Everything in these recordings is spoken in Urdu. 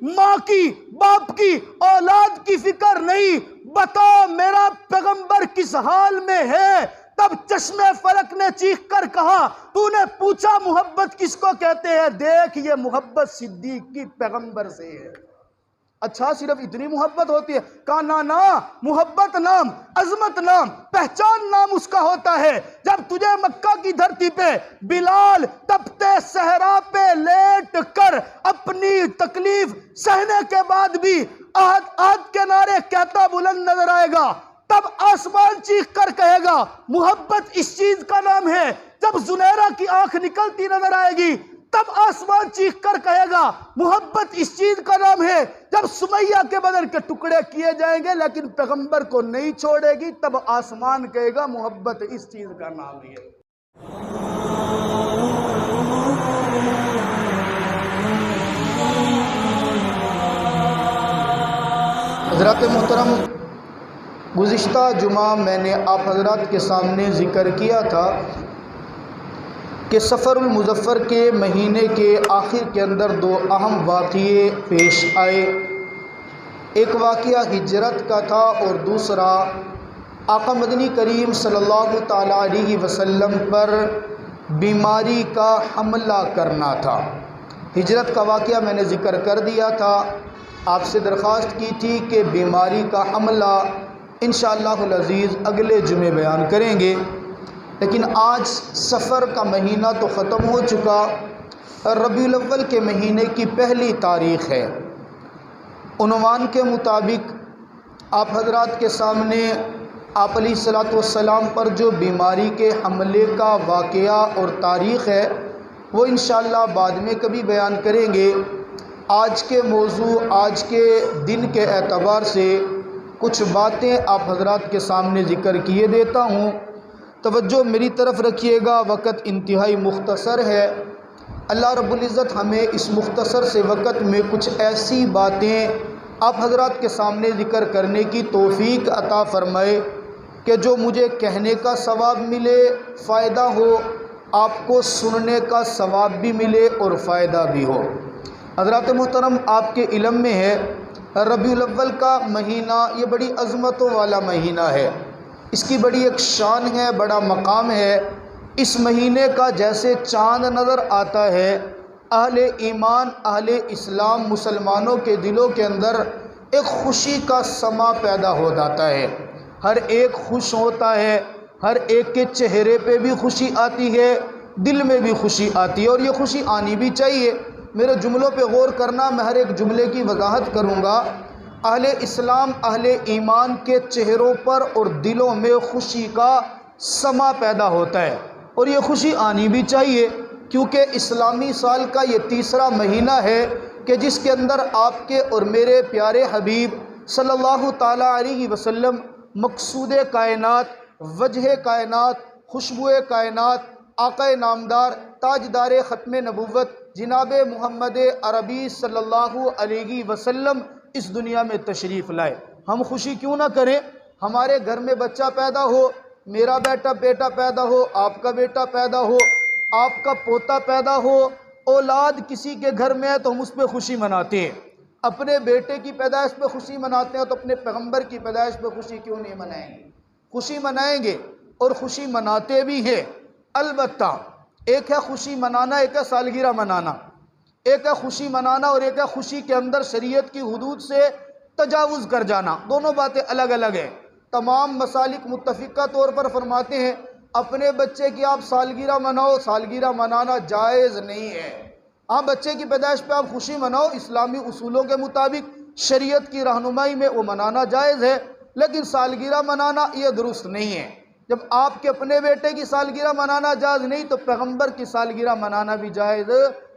ماں کی، باپ کی، اولاد کی فکر نہیں، بتا میرا پیغمبر کس حال میں ہے۔ تب چشم فلک نے چیخ کر کہا، تو نے پوچھا محبت کس کو کہتے ہیں؟ دیکھ یہ محبت صدیق کی پیغمبر سے ہے۔ اچھا صرف اتنی محبت ہوتی ہے؟ کہا نا، محبت نام، عظمت نام، پہچان نام اس کا ہوتا ہے۔ جب تجھے مکہ کی دھرتی پہ بلال تپتے صحرا پہ لیٹ کر اپنی تکلیف سہنے کے بعد بھی آہد کے نعرے کہتا بلند نظر آئے گا، تب آسمان چیخ کر کہے گا محبت اس چیز کا نام ہے۔ جب زنیرہ کی آنکھ نکلتی نظر آئے گی، تب آسمان چیخ کر کہے گا محبت اس چیز کا نام ہے۔ جب سمیہ کے بدن کے ٹکڑے کیے جائیں گے لیکن پیغمبر کو نہیں چھوڑے گی، تب آسمان کہے گا محبت اس چیز کا نام ہے۔ حضرات محترم، گزشتہ جمعہ میں نے آپ حضرات کے سامنے ذکر کیا تھا کہ سفر المظفر کے مہینے کے آخر کے اندر دو اہم واقعے پیش آئے۔ ایک واقعہ ہجرت کا تھا اور دوسرا آقا مدنی کریم صلی اللہ تعالیٰ علیہ وسلم پر بیماری کا حملہ کرنا تھا۔ ہجرت کا واقعہ میں نے ذکر کر دیا تھا، آپ سے درخواست کی تھی کہ بیماری کا حملہ انشاءاللہ العزیز اگلے جمعے بیان کریں گے، لیکن آج سفر کا مہینہ تو ختم ہو چکا، ربیع الاول کے مہینے کی پہلی تاریخ ہے۔ عنوان کے مطابق آپ حضرات کے سامنے آپ علیہ الصلوۃ والسلام پر جو بیماری کے حملے کا واقعہ اور تاریخ ہے وہ انشاءاللہ بعد میں کبھی بیان کریں گے۔ آج کے موضوع، آج کے دن کے اعتبار سے کچھ باتیں آپ حضرات کے سامنے ذکر کیے دیتا ہوں، توجہ میری طرف رکھیے گا، وقت انتہائی مختصر ہے۔ اللہ رب العزت ہمیں اس مختصر سے وقت میں کچھ ایسی باتیں آپ حضرات کے سامنے ذکر کرنے کی توفیق عطا فرمائے کہ جو مجھے کہنے کا ثواب ملے، فائدہ ہو، آپ کو سننے کا ثواب بھی ملے اور فائدہ بھی ہو۔ حضرات محترم، آپ کے علم میں ہے ربیع الاول کا مہینہ یہ بڑی عظمتوں والا مہینہ ہے، اس کی بڑی ایک شان ہے، بڑا مقام ہے۔ اس مہینے کا جیسے چاند نظر آتا ہے، اہل ایمان، اہل اسلام، مسلمانوں کے دلوں کے اندر ایک خوشی کا سما پیدا ہو جاتا ہے، ہر ایک خوش ہوتا ہے، ہر ایک کے چہرے پہ بھی خوشی آتی ہے، دل میں بھی خوشی آتی ہے، اور یہ خوشی آنی بھی چاہیے۔ میرے جملوں پہ غور کرنا، میں ہر ایک جملے کی وضاحت کروں گا۔ اہل اسلام، اہل ایمان کے چہروں پر اور دلوں میں خوشی کا سما پیدا ہوتا ہے، اور یہ خوشی آنی بھی چاہیے، کیونکہ اسلامی سال کا یہ تیسرا مہینہ ہے کہ جس کے اندر آپ کے اور میرے پیارے حبیب صلی اللہ تعالیٰ علیہ وسلم مقصود کائنات، وجہ کائنات، خوشبو کائنات، آقا نامدار، تاجدار ختم نبوت جناب محمد عربی صلی اللہ علیہ وسلم اس دنیا میں تشریف لائے۔ ہم خوشی کیوں نہ کریں؟ ہمارے گھر میں بچہ پیدا ہو، میرا بیٹا پیدا ہو، آپ کا بیٹا پیدا ہو، آپ کا پوتا پیدا ہو، اولاد کسی کے گھر میں ہے تو ہم اس پہ خوشی مناتے ہیں۔ اپنے بیٹے کی پیدائش پہ خوشی مناتے ہیں تو اپنے پیغمبر کی پیدائش پہ خوشی کیوں نہیں منائیں گے؟ خوشی منائیں گے اور خوشی مناتے بھی ہیں۔ البتہ ایک ہے خوشی منانا، ایک ہے سالگرہ منانا، ایک ہے خوشی منانا اور ایک ہے خوشی کے اندر شریعت کی حدود سے تجاوز کر جانا، دونوں باتیں الگ الگ ہیں۔ تمام مسالک متفقہ طور پر فرماتے ہیں اپنے بچے کی آپ سالگرہ مناؤ، سالگرہ منانا جائز نہیں ہے۔ ہاں، بچے کی پیدائش پہ آپ خوشی مناؤ، اسلامی اصولوں کے مطابق شریعت کی رہنمائی میں وہ منانا جائز ہے، لیکن سالگرہ منانا یہ درست نہیں ہے۔ جب آپ کے اپنے بیٹے کی سالگرہ منانا جائز نہیں تو پیغمبر کی سالگرہ منانا بھی جائز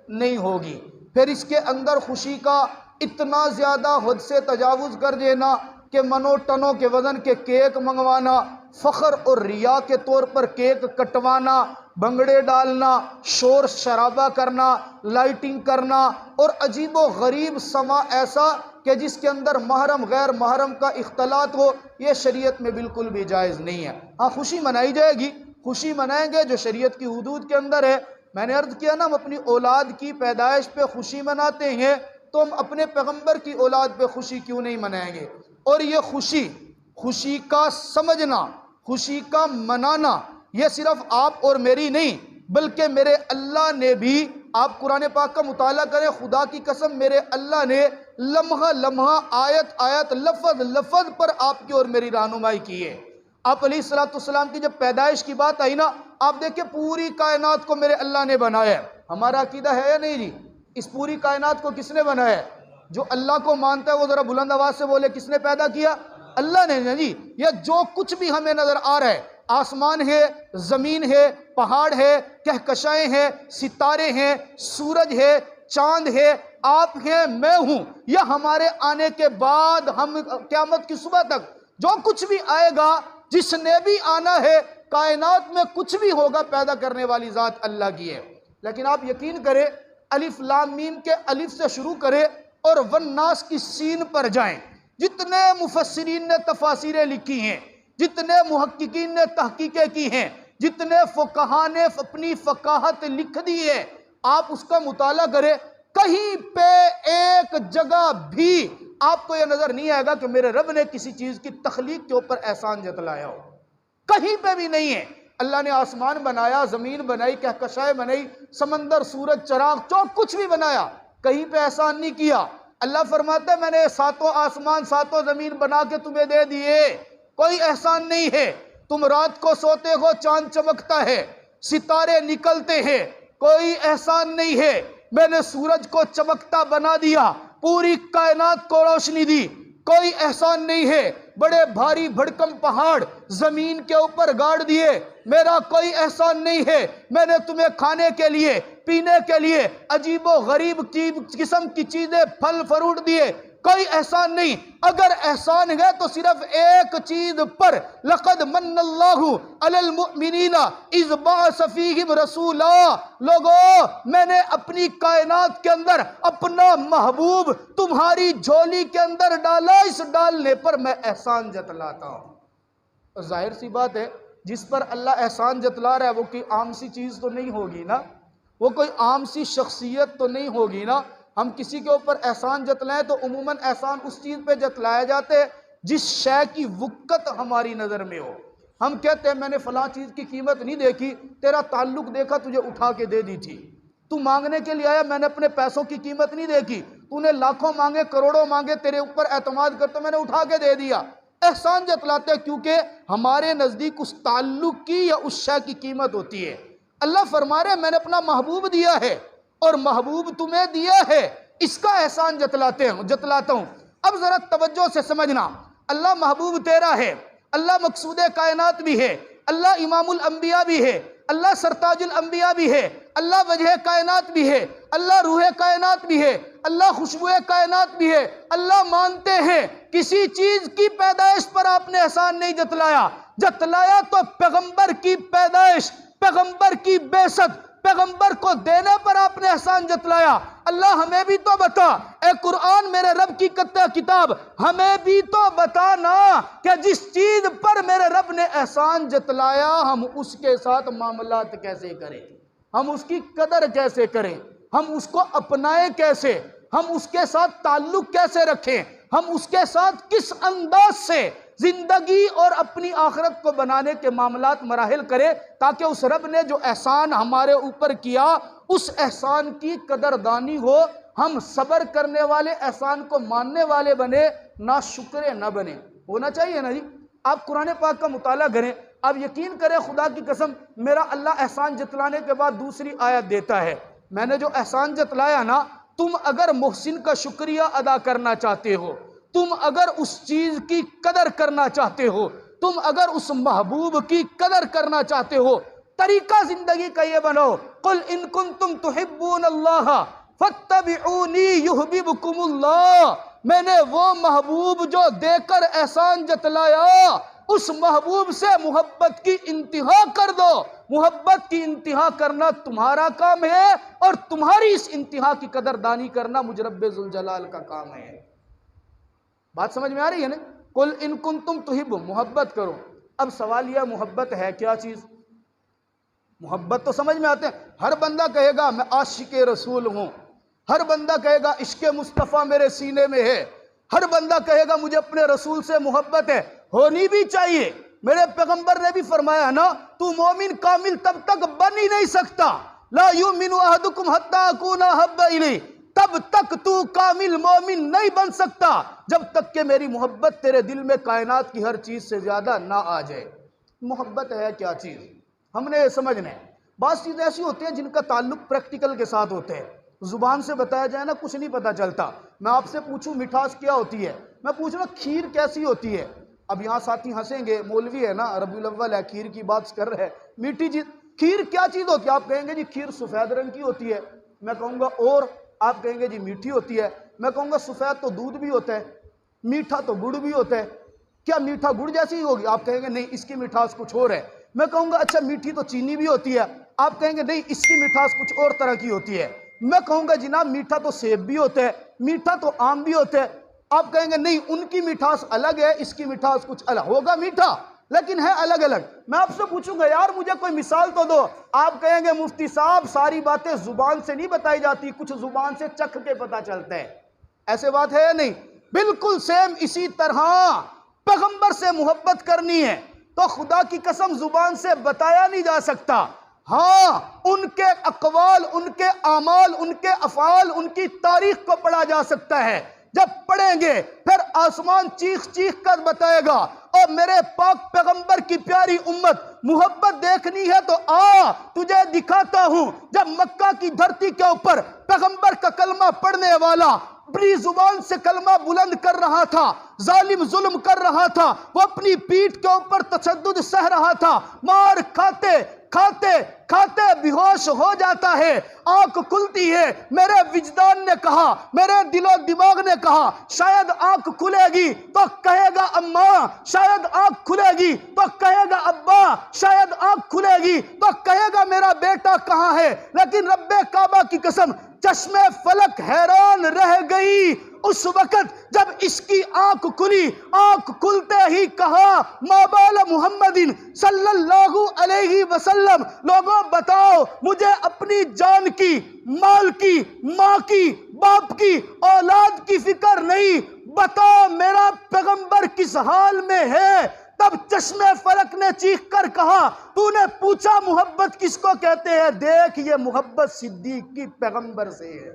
نہیں ہوگی۔ پھر اس کے اندر خوشی کا اتنا زیادہ حد سے تجاوز کر دینا کہ منو ٹنوں کے وزن کے کیک منگوانا، فخر اور ریا کے طور پر کیک کٹوانا، بنگڑے ڈالنا، شور شرابہ کرنا، لائٹنگ کرنا، اور عجیب و غریب سما ایسا کہ جس کے اندر محرم غیر محرم کا اختلاط ہو، یہ شریعت میں بالکل بھی جائز نہیں ہے۔ ہاں، خوشی منائی جائے گی، خوشی منائیں گے جو شریعت کی حدود کے اندر ہے۔ میں نے عرض کیا نا، ہم اپنی اولاد کی پیدائش پہ خوشی مناتے ہیں، تو ہم اپنے پیغمبر کی اولاد پہ خوشی کیوں نہیں منائیں گے؟ اور یہ خوشی کا سمجھنا، خوشی کا منانا، یہ صرف آپ اور میری نہیں بلکہ میرے اللہ نے بھی، آپ قرآن پاک کا مطالعہ کریں، خدا کی قسم میرے اللہ نے لمحہ لمحہ، آیت آیت، لفظ لفظ پر آپ کی اور میری رہنمائی کی ہے۔ آپ علیہ السلام کی جب پیدائش کی بات آئی نا، آپ دیکھیں پوری کائنات کو میرے اللہ نے بنایا ہے۔ ہمارا عقیدہ ہے یا نہیں جی؟ اس پوری کائنات کو کس نے بنایا ہے؟ جو اللہ کو مانتا ہے وہ ذرا بلند آواز سے بولے، کس نے پیدا کیا؟ اللہ نے جی۔ یہ جو کچھ بھی ہمیں نظر آ رہا ہے، آسمان ہے، زمین ہے، پہاڑ ہے، کہکشائیں ہیں، ستارے ہیں، سورج ہے، چاند ہے، آپ ہیں، میں ہوں، یا ہمارے آنے کے بعد ہم قیامت کی صبح تک جو کچھ بھی آئے گا، جس نے بھی آنا ہے، کائنات میں کچھ بھی ہوگا، پیدا کرنے والی ذات اللہ کی ہے۔ لیکن آپ یقین کریں، الف لام میم کے الف سے شروع کریں اور والناس کی سین پر جائیں، جتنے مفسرین نے تفاسیریں لکھی ہیں، جتنے محققین نے تحقیقیں کی ہیں، جتنے فقہاء نے اپنی فقاہت لکھ دی ہے، آپ اس کا مطالعہ کریں، کہیں پہ ایک جگہ بھی آپ کو یہ نظر نہیں آئے گا کہ میرے رب نے کسی چیز کی تخلیق کے اوپر احسان جتلایا ہو۔ کہیں پہ بھی نہیں ہے۔ اللہ نے آسمان بنایا، زمین بنائی، کہکشائیں بنائی، سمندر، سورج، چراغ، جو کچھ بھی بنایا، کہیں پہ احسان نہیں کیا۔ اللہ فرماتا ہے میں نے ساتوں آسمان، ساتوں زمین بنا کے تمہیں دے دیے، کوئی احسان نہیں ہے۔ تم رات کو سوتے ہو، چاند چمکتا ہے، ستارے نکلتے ہیں، کوئی احسان نہیں ہے۔ میں نے سورج کو چمکتا بنا دیا، پوری کائنات کو روشنی دی، کوئی احسان نہیں ہے۔ بڑے بھاری بھڑکم پہاڑ زمین کے اوپر گاڑ دیے، میرا کوئی احسان نہیں ہے۔ میں نے تمہیں کھانے کے لیے، پینے کے لیے عجیب و غریب قسم کی چیزیں، پھل فروٹ دیے، کوئی احسان نہیں۔ اگر احسان ہے تو صرف ایک چیز پر، لقد من اللہ علی المؤمنین اذ بعث فیہم رسولا۔ لوگو، میں نے اپنی کائنات کے اندر اپنا محبوب تمہاری جھولی کے اندر ڈالا، اس ڈالنے پر میں احسان جتلاتا ہوں۔ ظاہر سی بات ہے، جس پر اللہ احسان جتلا رہا ہے وہ کوئی عام سی چیز تو نہیں ہوگی نا، وہ کوئی عام سی شخصیت تو نہیں ہوگی نا۔ ہم کسی کے اوپر احسان جتلائیں تو عموماً احسان اس چیز پہ جتلایا جاتے جس شے کی وقت ہماری نظر میں ہو۔ ہم کہتے ہیں میں نے فلاں چیز کی قیمت نہیں دیکھی، تیرا تعلق دیکھا، تجھے اٹھا کے دے دی تھی۔ تو مانگنے کے لیے آیا، میں نے اپنے پیسوں کی قیمت نہیں دیکھی، تو نے لاکھوں مانگے، کروڑوں مانگے، تیرے اوپر اعتماد کرتے میں نے اٹھا کے دے دیا۔ احسان جتلاتے ہیں کیونکہ ہمارے نزدیک اس تعلق کی یا اس شے کی قیمت ہوتی ہے۔ اللہ فرما رہے میں نے اپنا محبوب دیا ہے اور محبوب تمہیں دیا ہے، اس کا احسان جتلاتا ہوں۔ اب ذرا توجہ سے سمجھنا، اللہ محبوب تیرا ہے، اللہ مقصود کائنات بھی ہے، اللہ امام الانبیاء بھی ہے، اللہ سرتاج الانبیاء بھی ہے، اللہ وجہ کائنات بھی ہے، اللہ روح کائنات بھی ہے، اللہ خوشبو کائنات بھی ہے۔ اللہ مانتے ہیں کسی چیز کی پیدائش پر آپ نے احسان نہیں جتلایا تو پیغمبر کی پیدائش، پیغمبر کی بعثت، پیغمبر کو دینے پر آپ نے احسان جتلایا۔ اللہ ہمیں بھی تو بتا، اے قرآن میرے رب کی کتاب، ہمیں بھی تو بتانا کہ جس چیز پر میرے رب نے احسان جتلایا ہم اس کے ساتھ معاملات کیسے کریں، ہم اس کی قدر کیسے کریں، ہم اس کو اپنائیں کیسے، ہم اس کے ساتھ تعلق کیسے رکھیں، ہم اس کے ساتھ کس انداز سے زندگی اور اپنی آخرت کو بنانے کے معاملات مراحل کرے، تاکہ اس رب نے جو احسان ہمارے اوپر کیا اس احسان کی قدردانی ہو، ہم صبر کرنے والے، احسان کو ماننے والے بنے، نہ شکرے نہ بنے۔ ہونا چاہیے نا جی۔ آپ قرآن پاک کا مطالعہ کریں، آپ یقین کریں، خدا کی قسم میرا اللہ احسان جتلانے کے بعد دوسری آیت دیتا ہے، میں نے جو احسان جتلایا نا، تم اگر محسن کا شکریہ ادا کرنا چاہتے ہو، تم اگر اس چیز کی قدر کرنا چاہتے ہو، تم اگر اس محبوب کی قدر کرنا چاہتے ہو، طریقہ زندگی کا یہ بنو، قل ان کنتم تحبون اللہ فاتبعونی یحببکم اللہ۔ میں نے وہ محبوب جو دے کر احسان جتلایا، اس محبوب سے محبت کی انتہا کر دو۔ محبت کی انتہا کرنا تمہارا کام ہے اور تمہاری اس انتہا کی قدردانی کرنا مجھ رب ذوالجلال کا کام ہے۔ بات سمجھ میں آ رہی ہے نا؟ قل ان کنتم تحبون، محبت کرو۔ اب سوال یہ محبت ہے کیا چیز؟ محبت تو سمجھ میں آتے ہیں، ہر بندہ کہے گا میں عاشق رسول ہوں، ہر بندہ کہے گا عشق مصطفیٰ میرے سینے میں ہے، ہر بندہ کہے گا مجھے اپنے رسول سے محبت ہے، ہونی بھی چاہیے۔ میرے پیغمبر نے بھی فرمایا نا، تو مومن کامل تب تک بن ہی نہیں سکتا، لا یؤمن احدکم حتی اکون احب الیہ، تب تک تو کامل مومن نہیں بن سکتا جب تک کہ میری محبت تیرے دل میں کائنات کی ہر چیز سے زیادہ نہ آ جائے۔ محبت ہے کیا چیز، ہم نے یہ سمجھنا ہے۔ بعض چیزیں ایسی ہوتی ہیں جن کا تعلق پریکٹیکل کے ساتھ ہوتے ہیں، زبان سے بتایا جائے نا کچھ نہیں پتا چلتا۔ میں آپ سے پوچھوں مٹھاس کیا ہوتی ہے، میں پوچھ رہا کھیر کیسی ہوتی ہے، اب یہاں ساتھی ہنسیں گے، مولوی ہے نا، ربیع الاول ہے، کھیر کی بات کر رہے ہیں، میٹھی چیز کھیر کیا چیز ہوتی ہے؟ آپ کہیں گے جی کھیر سفید رنگ کی ہوتی ہے، میں کہوں گا اور آپ کہیں گے جی میٹھی ہوتی ہے، میں کہوں گا سفید تو دودھ بھی ہوتا ہے، میٹھا تو گڑ بھی ہوتا ہے، کیا میٹھا گڑ جیسی ہی ہوگی؟ آپ کہیں گے نہیں اس کی مٹھاس کچھ اور ہے۔ میں کہوں گا اچھا میٹھی تو چینی بھی ہوتی ہے، آپ کہیں گے نہیں اس کی مٹھاس کچھ اور طرح کی ہوتی ہے۔ میں کہوں گا جناب میٹھا تو سیب بھی ہوتا ہے، میٹھا تو آم بھی ہوتا ہے، آپ کہیں گے نہیں ان کی مٹھاس الگ ہے، اس کی مٹھاس کچھ الگ ہوگا، میٹھا لیکن ہے الگ الگ۔ میں آپ سے پوچھوں گا یار مجھے کوئی مثال تو دو، آپ کہیں گے مفتی صاحب ساری باتیں زبان سے نہیں بتائی جاتی، کچھ زبان سے چکھ کے پتہ چلتا ہے۔ ایسے بات ہے یا نہیں؟ بالکل سیم اسی طرح پیغمبر سے محبت کرنی ہے تو خدا کی قسم زبان سے بتایا نہیں جا سکتا، ہاں ان کے اقوال، ان کے اعمال، ان کے افعال، ان کی تاریخ کو پڑھا جا سکتا ہے۔ جب پڑھیں گے پھر آسمان چیخ چیخ کر بتائے گا اور میرے پاک پیغمبر کی پیاری امت محبت دیکھنی ہے تو آ تجھے دکھاتا ہوں۔ جب مکہ کی دھرتی کے اوپر پیغمبر کا کلمہ پڑھنے والا اپنی زبان سے کلمہ بلند کر رہا تھا، ظالم ظلم کر رہا تھا، وہ اپنی پیٹھ کے اوپر تشدد سہ رہا تھا، مار کھاتے کھاتے کھاتے بیہوش ہو جاتا ہے، آنکھ کھلتی ہے، میرے وجدان نے کہا، میرے دل و دماغ نے کہا شاید آنکھ کھلے گی تو کہے گا اماں، شاید آنکھ کھلے گی تو کہے گا ابا، شاید آنکھ کھلے گی تو کہے گا میرا بیٹا کہاں ہے، لیکن رب کعبہ کی قسم چشم فلک حیران رہ گئی اس وقت جب اس کی آنکھ کھلی، آنکھ کھلتے ہی کہا ما بال محمد صلی اللہ علیہ وسلم، لوگوں بتاؤ مجھے اپنی جان کی، مال کی، ماں کی، باپ کی، اولاد کی فکر نہیں، بتاؤ میرا پیغمبر کس حال میں ہے۔ تب چشم فلک نے چیخ کر کہا تو نے پوچھا محبت کس کو کہتے ہیں، دیکھ یہ محبت صدیق کی پیغمبر سے ہے۔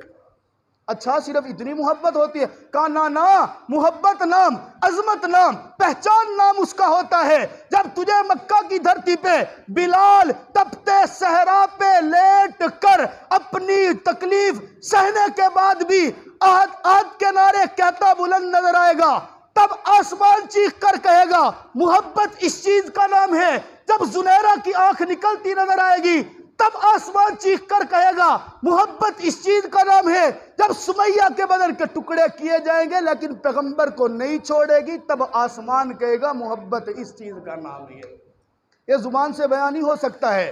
اچھا صرف اتنی محبت ہوتی ہے؟ کہا نا محبت نام، عظمت نام، پہچان نام اس کا ہوتا ہے جب تجھے مکہ کی دھرتی پہ بلال تپتے صحرا پہ لیٹ کر اپنی تکلیف سہنے کے بعد بھی احد احد کے نعرے کہتا بلند نظر آئے گا، تب آسمان چیخ کر کہے گا محبت اس چیز کا نام ہے۔ جب زنیرہ کی آنکھ نکلتی نظر آئے گی تب آسمان چیخ کر کہے گا محبت اس چیز کا نام ہے۔ جب سمیہ کے بدن کے ٹکڑے کیے جائیں گے لیکن پیغمبر کو نہیں چھوڑے گی تب آسمان کہے گا محبت اس چیز کا نام ہے۔ یہ زبان سے بیان نہیں ہو سکتا ہے،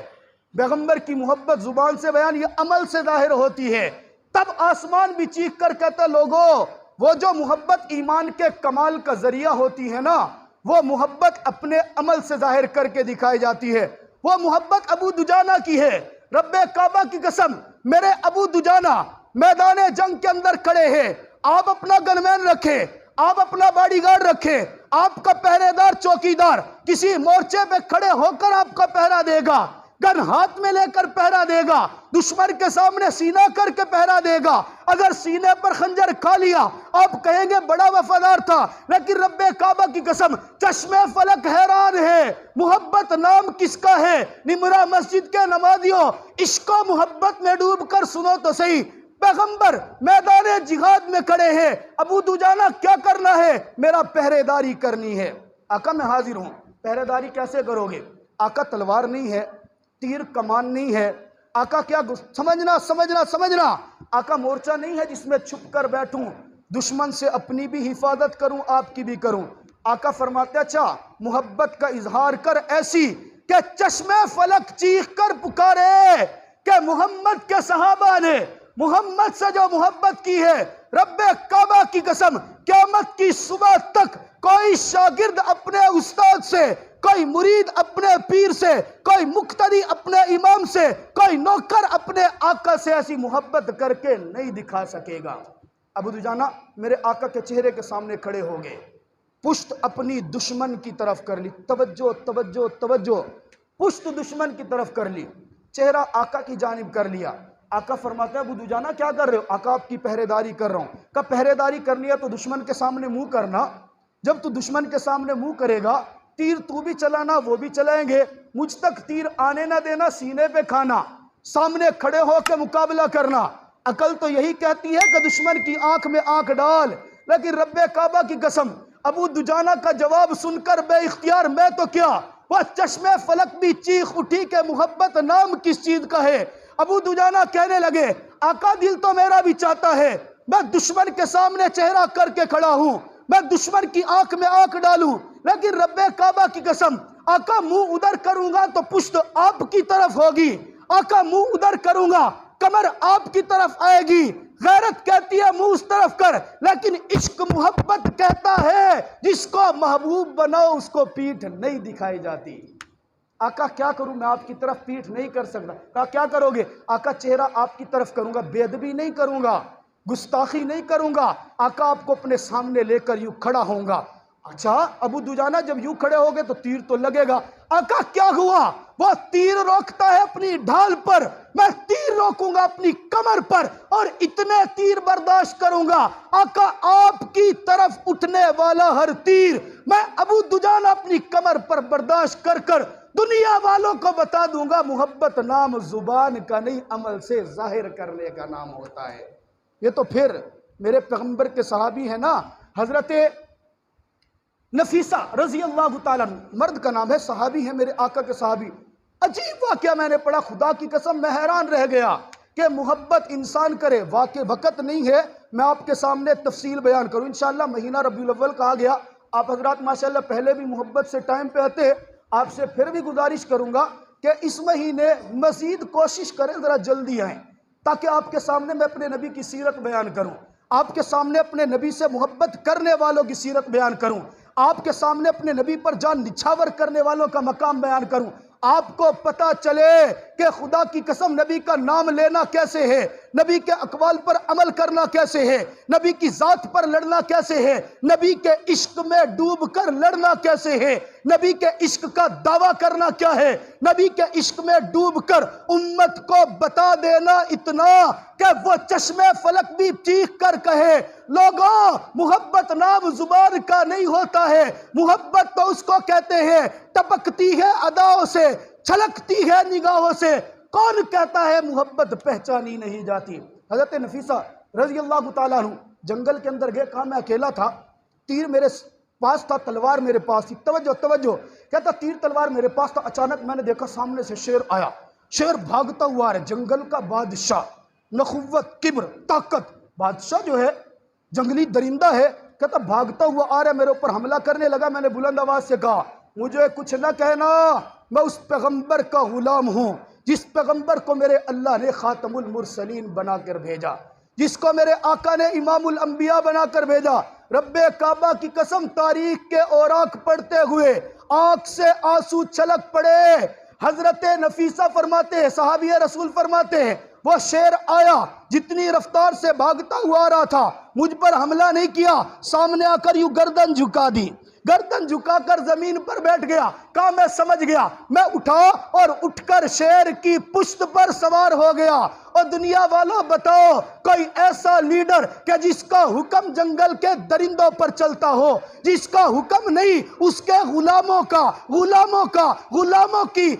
پیغمبر کی محبت زبان سے بیان، یہ عمل سے ظاہر ہوتی ہے۔ تب آسمان بھی چیخ کر کہتا لوگوں وہ جو محبت ایمان کے کمال کا ذریعہ ہوتی ہے نا، وہ محبت اپنے عمل سے ظاہر کر کے دکھائی جاتی ہے۔ وہ محبت ابو دجانہ کی ہے، رب کعبہ کی قسم میرے ابو دجانہ میدان جنگ کے اندر کھڑے ہیں، آپ اپنا گن مین رکھیں، آپ اپنا باڈی گارڈ رکھیں، آپ کا پہرے دار چوکیدار کسی مورچے پہ کھڑے ہو کر آپ کا پہرا دے گا، گن ہاتھ میں لے کر پہرا دے گا، دشمن کے سامنے سینہ کر کے پہرا دے گا۔ اگر سینے پر خنجر کھا لیا آپ کہیں گے بڑا وفادار تھا، لیکن رب کعبہ کی قسم چشم فلک حیران ہے محبت نام کس کا ہے۔ نمرہ مسجد کے نمازیوں عشق و محبت میں ڈوب کر سنو تو صحیح، پیغمبر میدان جہاد میں کھڑے ہیں، ابو دجانہ کیا کرنا ہے؟ میرا پہرے داری کرنی ہے۔ آقا میں حاضر ہوں، پہرے داری کیسے کرو گے؟ آقا تلوار نہیں ہے، تیر کمان نہیں ہے، آقا کیا سمجھنا آقا مورچہ نہیں ہے جس میں چھپ کر بیٹھوں، دشمن سے اپنی بھی حفاظت کروں آپ کی بھی کروں۔ آقا فرماتے اچھا محبت کا اظہار کر ایسی کہ چشم فلک چیخ کر پکارے کہ محمد کے صحابہ نے محمد سے جو محبت کی ہے، رب کعبہ کی قسم قیامت قیامت کی صبح تک کوئی شاگرد اپنے استاد سے، کوئی مرید اپنے پیر سے، کوئی مقتدی اپنے امام سے، کوئی نوکر اپنے آقا سے ایسی محبت کر کے نہیں دکھا سکے گا۔ ابو دجانہ میرے آقا کے چہرے کے سامنے کھڑے ہو گئے، پشت اپنی دشمن کی طرف کر لی، توجہ توجہ توجہ، پشت دشمن کی طرف کر لی، چہرہ آقا کی جانب کر لیا۔ آقا فرماتے ہیں ابو دجانہ کیا کر رہے ہو؟ آقا آپ کی پہرے داری کر رہا ہوں۔ کہ پہرے داری کرنی ہے تو دشمن کے سامنے منہ کرنا، جب تو دشمن کے سامنے منہ کرے گا تیر تو بھی چلانا وہ بھی چلائیں گے، مجھ تک تیر آنے نہ دینا، سینے پہ کھانا، سامنے کھڑے ہو کے مقابلہ کرنا۔ عقل تو یہی کہتی ہے کہ دشمن کی آنکھ میں آنکھ ڈال، لیکن رب کعبہ کی قسم ابو دجانہ کا جواب سن کر بے اختیار میں تو کیا، وہ چشم فلک بھی چیخ اٹھی کہ محبت نام کس چیز کا ہے۔ ابو دجانہ کہنے لگے آقا دل تو میرا بھی چاہتا ہے میں دشمن کے سامنے چہرہ کر کے کھڑا ہوں، میں دشمن کی آنکھ میں آنکھ ڈالوں، لیکن رب کعبہ کی قسم آقا منہ ادھر کروں گا تو پشت آپ کی طرف ہوگی، آقا منہ ادھر کروں گا کمر آپ کی طرف آئے گی۔ غیرت کہتی ہے منہ اس طرف کر، لیکن عشق محبت کہتا ہے جس کو محبوب بناؤ اس کو پیٹھ نہیں دکھائی جاتی۔ آقا کیا کروں میں آپ کی طرف پیٹھ نہیں کر سکتا۔ کہا کیا کرو گے؟ آقا چہرہ آپ کی طرف کروں گا، بے ادبی نہیں کروں گا، گستاخی نہیں کروں گا، آقا آپ کو اپنے سامنے لے کر یوں کھڑا ہوں گا۔ اچھا ابو دجانہ جب یوں کھڑے ہوگے تو تیر تو لگے گا، آقا کیا ہوا؟ وہ تیر روکتا ہے اپنی ڈھال پر، میں تیر روکوں گا اپنی کمر پر اور اتنے تیر برداشت کروں گا، آقا آپ کی طرف اٹھنے والا ہر تیر میں ابو دجانہ اپنی کمر پر برداشت کر کر دنیا والوں کو بتا دوں گا محبت نام زبان کا نہیں عمل سے ظاہر کرنے کا نام ہوتا ہے۔ یہ تو پھر میرے پیغمبر کے صحابی ہیں نا، حضرت نفیسہ رضی اللہ تعالیٰ عنہ، مرد کا نام ہے، صحابی ہے میرے آقا کے صحابی۔ عجیب واقعہ میں نے پڑھا، خدا کی قسم میں حیران رہ گیا کہ محبت انسان کرے، واقع وقت نہیں ہے میں آپ کے سامنے تفصیل بیان کروں۔ انشاءاللہ مہینہ ربیع الاول کا آ گیا، آپ حضرات ماشاءاللہ پہلے بھی محبت سے ٹائم پہ آتے، آپ سے پھر بھی گزارش کروں گا کہ اس مہینے مزید کوشش کریں ذرا جلدی آئیں، تاکہ آپ کے سامنے میں اپنے نبی کی سیرت بیان کروں، آپ کے سامنے اپنے نبی سے محبت کرنے والوں کی سیرت بیان کروں، آپ کے سامنے اپنے نبی پر جان نچھاور کرنے والوں کا مقام بیان کروں، آپ کو پتا چلے کہ خدا کی قسم نبی کا نام لینا کیسے ہے، نبی کے اقوال پر عمل کرنا کیسے ہے، نبی کی ذات پر لڑنا کیسے ہے، نبی کے عشق میں ڈوب کر لڑنا کیسے ہے، نبی کے عشق کا دعویٰ کرنا کیا ہے، نبی کے عشق میں ڈوب کر امت کو بتا دینا اتنا کہ وہ چشم فلک بھی چیخ کر کہے لوگوں محبت نام زبان کا نہیں ہوتا ہے، محبت تو اس کو کہتے ہیں ٹپکتی ہے اداؤں سے، چھلکتی ہے نگاہوں سے، کون کہتا ہے محبت پہچانی نہیں جاتی۔ حضرت نفیسہ رضی اللہ تعالیٰ عنہ جنگل کے اندر گئے، کہا میں اکیلا تھا، تیر میرے پاس تھا، تلوار میرے پاس تھی، توجہ توجہ، کہتا تیر تلوار میرے پاس تھا، اچانک میں نے دیکھا سامنے سے شیر آیا، شیر بھاگتا ہوا آ رہا ہے، جنگل کا بادشاہ، نخوت، کبر، طاقت، بادشاہ جو ہے جنگلی درندہ ہے، کہتا بھاگتا ہوا آ رہا ہے، میرے اوپر حملہ کرنے لگا۔ میں نے بلند آواز سے کہا مجھے کچھ نہ کہنا، میں اس پیغمبر کا غلام ہوں جس پیغمبر کو میرے اللہ نے خاتم المرسلین بنا کر بھیجا، جس کو میرے آقا نے امام الانبیاء بنا کر بھیجا۔ رب کعبہ کی قسم تاریخ کے اوراق پڑھتے ہوئے آنکھ سے آنسو چھلک پڑے۔ حضرت نفیسہ فرماتے ہیں، صحابی رسول فرماتے ہیں وہ شیر آیا، جتنی رفتار سے بھاگتا ہوا آ رہا تھا، مجھ پر حملہ نہیں کیا، سامنے آ کر یوں گردن جھکا دی، گردن جھکا کر زمین پر بیٹھ گیا، کہا میں سمجھ گیا، میں اٹھا اور اٹھ کر شیر کی پشت پر سوار ہو گیا۔ اور دنیا والوں بتاؤ کوئی ایسا لیڈر کہ جس کا حکم جنگل کے درندوں پر چلتا ہو، جس کا حکم نہیں اس کے غلاموں کی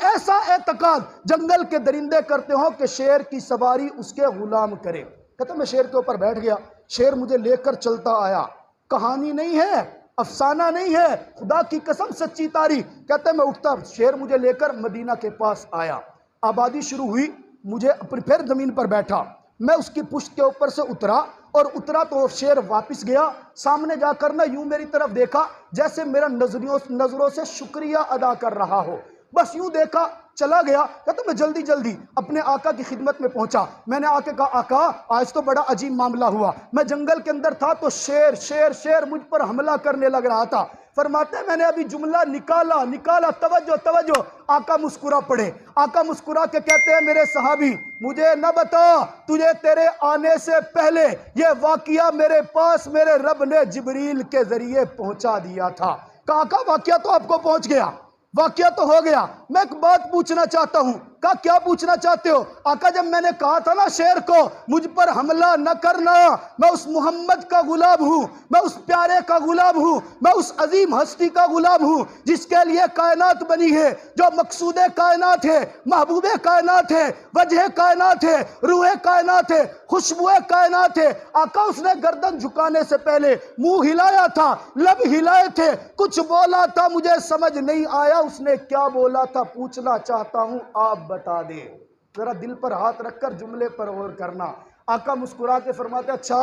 ایسا اعتقاد جنگل کے درندے کرتے ہوں کہ شیر کی سواری اس کے غلام کرے۔ کہتا میں شیر کے اوپر بیٹھ گیا، شیر مجھے لے کر چلتا آیا، کہانی نہیں ہے، افسانہ نہیں ہے، خدا کی قسم سچی تاریخ۔ کہتے میں اٹھتا، شیر مجھے لے کر مدینہ کے پاس آیا، آبادی شروع ہوئی، مجھے پھر زمین پر بیٹھا، میں اس کی پشت کے اوپر سے اترا تو شیر واپس گیا، سامنے جا کر نہ یوں میری طرف دیکھا جیسے میرا نظروں سے شکریہ ادا کر رہا ہو۔ بس یوں دیکھا چلا گیا، کہتا میں جلدی جلدی اپنے آقا کی خدمت میں پہنچا۔ میں نے آ کے کہا آقا آج تو بڑا عجیب معاملہ ہوا، میں جنگل کے اندر تھا تو شیر مجھ پر حملہ کرنے لگ رہا تھا۔ فرماتے ہیں میں نے ابھی جملہ نکالا، توجہ، آقا مسکرا پڑے۔ آقا مسکرا کے کہتے ہیں میرے صحابی مجھے نہ بتا، تجھے تیرے آنے سے پہلے یہ واقعہ میرے پاس میرے رب نے جبریل کے ذریعے پہنچا دیا تھا۔ کہا آقا واقعہ تو آپ کو پہنچ گیا، واقعہ تو ہو گیا، میں ایک بات پوچھنا چاہتا ہوں۔ کہا کیا پوچھنا چاہتے ہو؟ آقا جب میں نے کہا تھا نا شیر کو مجھ پر حملہ نہ کرنا، میں اس محمد کا غلام ہوں، میں اس پیارے کا غلام ہوں، میں اس عظیم ہستی کا غلام ہوں جس کے لیے کائنات بنی ہے، جو مقصود کائنات ہے، محبوب کائنات ہے، وجہ کائنات ہے، روح کائنات ہے، خوشبو کائنات ہے۔ آقا اس نے گردن جھکانے سے پہلے منہ ہلایا تھا، لب ہلائے تھے، کچھ بولا تھا، مجھے سمجھ نہیں آیا اس نے کیا بولا تھا، پوچھنا چاہتا ہوں آپ بتا دیں۔ ذرا دل پر ہاتھ رکھ کر جملے پر غور کرنا۔ آقا مسکرا کے فرماتے اچھا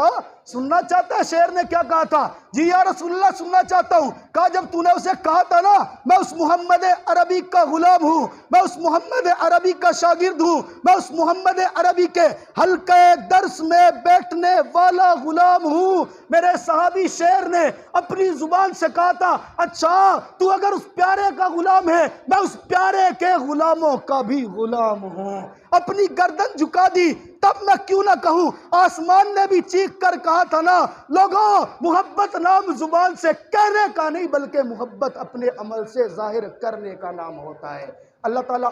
سننا چاہتا ہے شیر نے کیا کہا تھا؟ جی یا رسول اللہ سننا چاہتا ہوں۔ کہا جب تو نے اسے کہا تھا نا میں اس محمد عربی کا غلام ہوں، میں اس محمد عربی کا شاگرد ہوں، میں اس محمد عربی کے حلقہ درس میں بیٹھنے والا غلام ہوں، میرے صحابی شیر نے اپنی زبان سے کہا تھا اچھا تو اگر اس پیارے کا غلام ہے میں اس پیارے کے غلاموں کا بھی غلام ہوں۔ اپنی گردن جھکا دی، تب میں کیوں نہ کہوں آسمان نے بھی چیخ کر کہا تھا نا لوگوں محبت نام زبان سے کہنے کا نہیں بلکہ محبت اپنے عمل سے ظاہر کرنے کا نام ہوتا ہے۔ اللہ تعالیٰ